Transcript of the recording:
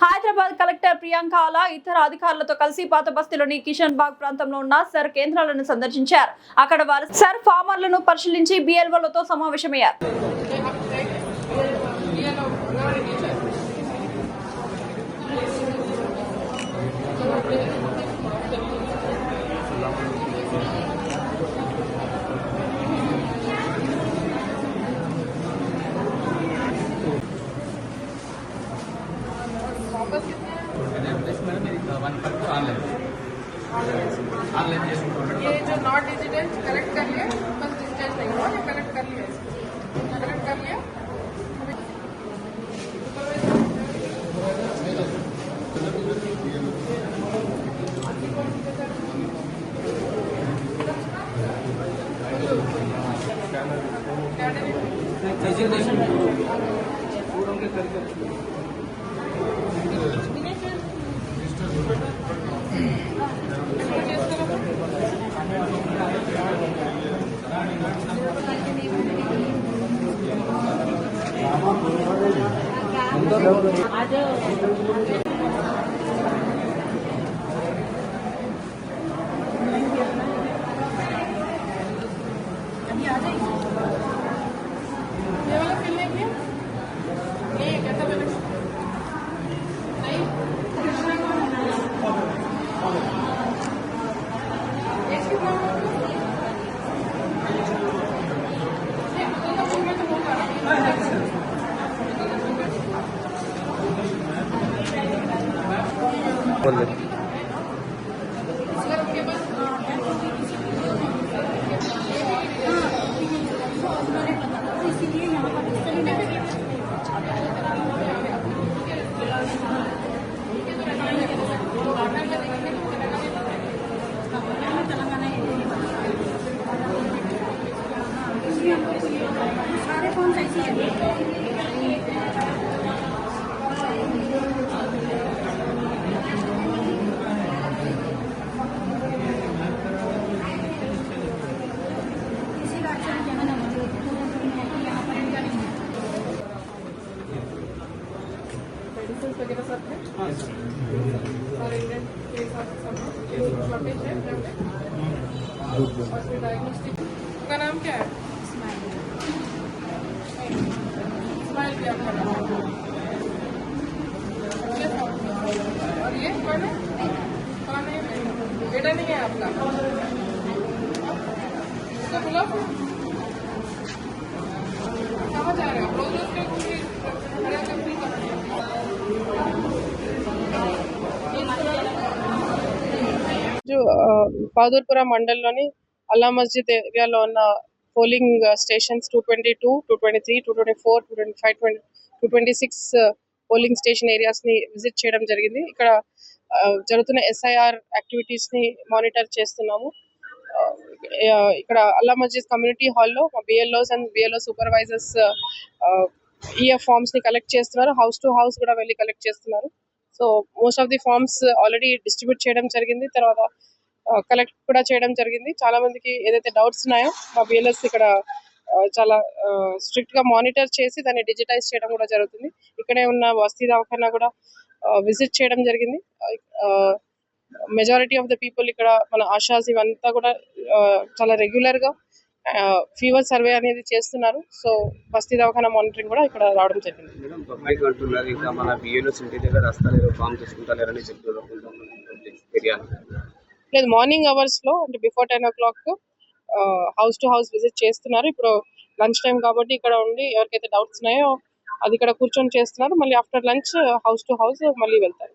Hyderabad collector Priyanka ఆలా ఇతర అధికారులతో కలిసి పాత బస్తీలోని కిషన్ బాగ్ ప్రాంతంలో ఉన్న సర్ కేంద్రాలను సందర్శించారు. అక్కడ వారు సర్ ఫార్మర్లను పరిశీలించి బిఎల్ఓలతో సమావేశమయ్యారు. ये जो नॉट डिजिटल कलेक्ट कर लिया, बस डिजिटल नहीं हुआ, ये कलेक्ट कर लिया, कलेक्ट कर लिया। सारे फोन ऐसे ही है। वगैरह सब है और इंडियन के साथ सब शॉर्टेज है और फिर डायग्नोस्टिक का नाम क्या है? स्माइल भी आपका नाम है। और ये कौन है? कौन है? बेटा नहीं है आपका? उसको बुलाओ। कहाँ जा रहे हो? रोज रोज के कोई खड़ा कंपनी का బహదూర్పుర మండలంలోని అల్లా మస్జిద్ ఏరియాలో ఉన్న polling stations 222, 223, 224, 225, 226 polling station areas ని విజిట్ చేయడం జరిగింది. ఇక్కడ జరుగుతున్న SIR యాక్టివిటీస్ ని మానిటర్ చేస్తున్నాము. ఇక్కడ అల్లా మస్జిద్ కమ్యూనిటీ హాల్లో BLOs and BLO supervisors EF forms ని కలెక్ట్ చేస్తున్నారు. హౌస్ టు హౌస్ కూడా వెళ్ళి కలెక్ట్ చేస్తున్నారు. So most of the forms already distribute చేయడం జరిగింది. తర్వాత కలెక్ట్ కూడా చేయడం జరిగింది. చాలా మందికి ఏదైతే డౌట్స్ ఉన్నాయో మా BLS ఇక్కడ చాలా స్ట్రిక్ట్ గా మానిటర్ చేసి దాన్ని డిజిటైజ్ చేయడం కూడా జరుగుతుంది. ఇక్కడే ఉన్న బస్తీ దవాఖానా కూడా విజిట్ చేయడం జరిగింది. మెజారిటీ ఆఫ్ ద పీపుల్ ఇక్కడ మన ఆశాస్ ఇవంతా కూడా చాలా రెగ్యులర్ గా ఫీవర్ సర్వే అనేది చేస్తున్నారు. సో బస్తీ దవాఖానా మానిటరింగ్ కూడా ఇక్కడ రావడం జరిగింది. లేదు, మార్నింగ్ అవర్స్ లో అంటే before 10 o'clock house to house visit చేస్తున్నారు. ఇప్పుడు లంచ్ టైం కాబట్టి ఇక్కడ ఉండి ఎవరికైతే డౌట్స్ ఉన్నాయో అది ఇక్కడ కూర్చొని చేస్తున్నారు. మళ్ళీ after lunch house to house మళ్ళీ వెళ్తారు.